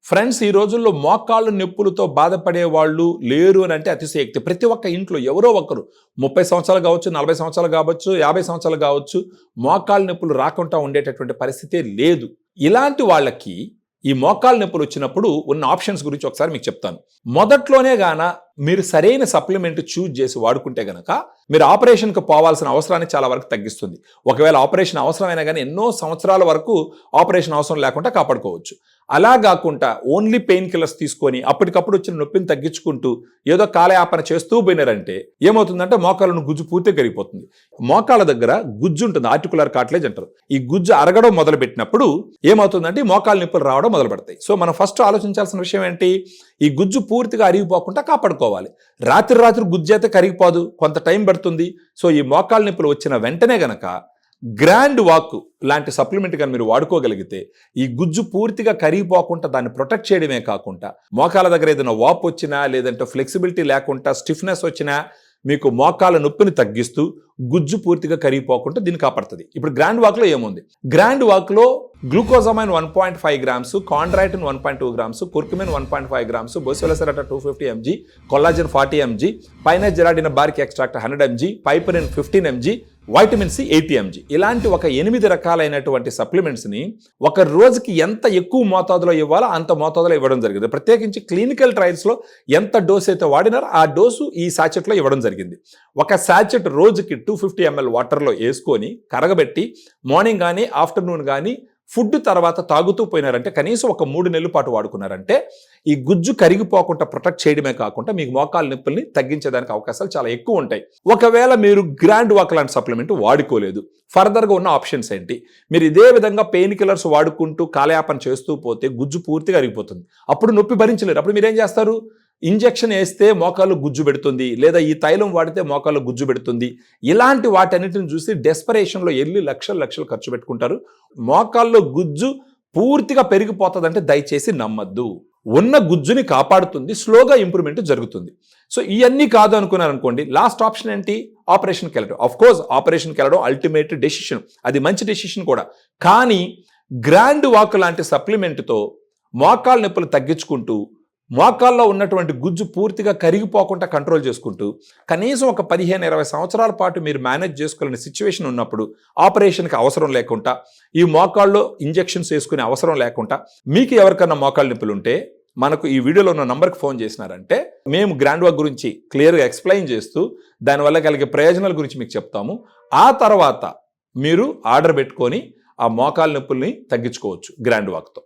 Friends, ఈ రోజుల్లో మోకాళ్ళు నొప్పులతో బాధపడే వాళ్ళు లేరు అని అంటే అతిశయోక్తి. ప్రతి ఒక్క ఇంట్లో ఎవరో ఒకరు 30 సంవత్సరాలు కావచ్చు, 40 సంవత్సరాలు కావచ్చు, 50 సంవత్సరాలు కావచ్చు, మోకాళ్ళ నొప్పులు రాకుండా ఉండేటటువంటి పరిస్థితే లేదు. ఇలాంటి వాళ్ళకి ఈ మోకాళ్ళ నొప్పులు వచ్చినప్పుడు ఉన్న ఆప్షన్స్ గురించి ఒకసారి మీకు చెప్తాను. మొదట్లోనే గాన మీరు సరైన సప్లిమెంట్ చూజ్ చేసి వాడుకుంటే గనక మీరు ఆపరేషన్కి పోవాల్సిన అవసరాన్ని చాలా వరకు తగ్గిస్తుంది. ఒకవేళ ఆపరేషన్ అవసరమైనా కానీ ఎన్నో సంవత్సరాల వరకు ఆపరేషన్ అవసరం లేకుండా కాపాడుకోవచ్చు. అలా కాకుండా ఓన్లీ పెయిన్ కిల్లర్స్ తీసుకొని అప్పటికప్పుడు వచ్చిన నొప్పిని తగ్గించుకుంటూ ఏదో కాలయాపన చేస్తూ పోయినారంటే ఏమవుతుందంటే మోకాళ్ళను గుజ్జు పూర్తిగా కరిగిపోతుంది. మోకాళ్ళ దగ్గర గుజ్జు ఉంటుంది, ఆర్టికులర్ కార్టిలేజ్ అంటారు. ఈ గుజ్జు అరగడం మొదలు పెట్టినప్పుడు ఏమవుతుందంటే మోకాళ్ళ నొప్పులు రావడం మొదలు పెడతాయి. సో మనం ఫస్ట్ ఆలోచించాల్సిన విషయం ఏంటి? ఈ గుజ్జు పూర్తిగా అరిగిపోకుండా కాపాడుకోవాలి. రాత్రి గుజ్జు అయితే కరిగిపోదు, కొంత టైం పడుతుంది. సో ఈ మోకాళ్ళ నొప్పులు వచ్చిన వెంటనే గనక గ్రాండ్ వాక్ లాంటి సప్లిమెంట్ కానీ మీరు వాడుకోగలిగితే ఈ గుజ్జు పూర్తిగా కరిగిపోకుండా దాన్ని ప్రొటెక్ట్ చేయడమే కాకుండా మోకాళ్ళ దగ్గర ఏదైనా వాప్ వచ్చినా లేదంటే ఫ్లెక్సిబిలిటీ లేకుండా స్టిఫ్నెస్ వచ్చినా మీకు మోకాళ్ళ నొప్పిని తగ్గిస్తూ గుజ్జు పూర్తిగా కరిగిపోకుండా దీన్ని కాపాడుతుంది. ఇప్పుడు గ్రాండ్ వాక్లో ఏముంది? గ్రాండ్ వాక్లో glucosamine 1.5 grams, chondroitin 1.2 grams, curcumin 1.5 grams, బోసిలోసెరాటా 250 mg, కొల్లాజన్ 40 mg, పైనజెరాడిన బారిక్ extract 100 mg, piperine 15 mg, vitamin C 80 mg. ఇలాంటి ఒక 8 రకాలైనటువంటి సప్లిమెంట్స్ని ఒక రోజుకి ఎంత ఎక్కువ మోతాదులో ఇవ్వాలో అంత మోతాదులో ఇవ్వడం జరిగింది. ప్రత్యేకించి క్లినికల్ ట్రయల్స్లో ఎంత డోస్ అయితే వాడినారో ఆ డోసు ఈ సాచెట్లో ఇవ్వడం జరిగింది. ఒక సాచెట్ రోజుకి 250 ml వాటర్లో వేసుకొని కరగబెట్టి మార్నింగ్ కానీ ఆఫ్టర్నూన్ కానీ ఫుడ్ తర్వాత తాగుతూ పోయినారంటే కనీసం ఒక 3 నెలల పాటు వాడుకున్నారంటే ఈ గుజ్జు కరిగిపోకుండా ప్రొటెక్ట్ చేయడమే కాకుండా మీకు మోకాళ్ళ నొప్పుల్ని తగ్గించేదానికి అవకాశాలు చాలా ఎక్కువ ఉంటాయి. ఒకవేళ మీరు గ్రాండ్ వాక్ లాంటి సప్లిమెంట్ వాడుకోలేదు, ఫర్దర్గా ఉన్న ఆప్షన్స్ ఏంటి? మీరు ఇదే విధంగా పెయిన్ కిల్లర్స్ వాడుకుంటూ కాలయాపన చేస్తూ పోతే గుజ్జు పూర్తిగా కరిగిపోతుంది. అప్పుడు నొప్పి భరించలేరు. అప్పుడు మీరేం చేస్తారు? ఇంజెక్షన్ వేస్తే మోకాళ్ళు గుజ్జు పెడుతుంది, లేదా ఈ తైలం వాడితే మోకాళ్ళు గుజ్జు పెడుతుంది. ఇలాంటి వాటన్నిటిని చూసి డెస్పరేషన్లో వెళ్ళి లక్షలు ఖర్చు పెట్టుకుంటారు. మోకాల్లో గుజ్జు పూర్తిగా పెరిగిపోతుందంటే దయచేసి నమ్మద్దు. ఉన్న గుజ్జుని కాపాడుతుంది, స్లోగా ఇంప్రూవ్మెంట్ జరుగుతుంది. సో ఇవన్నీ కాదు అనుకున్నారనుకోండి, లాస్ట్ ఆప్షన్ ఏంటి? ఆపరేషన్కి వెళ్ళడం. ఆఫ్ కోర్స్ ఆపరేషన్కి వెళ్ళడం అల్టిమేట్ డెసిషన్, అది మంచి డెసిషన్ కూడా. కానీ గ్రాండ్ వాక్ లాంటి సప్లిమెంట్తో మోకాళ్ళ నొప్పులు తగ్గించుకుంటూ మోకాల్లో ఉన్నటువంటి గుజ్జు పూర్తిగా కరిగిపోకుండా కంట్రోల్ చేసుకుంటూ కనీసం ఒక 15-20 సంవత్సరాల పాటు మీరు మేనేజ్ చేసుకోలేని సిచ్యువేషన్ ఉన్నప్పుడు ఆపరేషన్కి అవసరం లేకుండా ఈ మోకాల్లో ఇంజెక్షన్స్ వేసుకునే అవసరం లేకుండా మీకు ఎవరికన్నా మోకాళ్ళ నొప్పులు ఉంటే మనకు ఈ వీడియోలో ఉన్న నంబర్కి ఫోన్ చేసినారంటే మేము గ్రాండ్ వాక్ గురించి క్లియర్గా ఎక్స్ప్లెయిన్ చేస్తూ దానివల్ల కలిగే ప్రయోజనాల గురించి మీకు చెప్తాము. ఆ తర్వాత మీరు ఆర్డర్ పెట్టుకొని ఆ మోకాళ్ళ నొప్పుల్ని తగ్గించుకోవచ్చు గ్రాండ్ వాక్తో.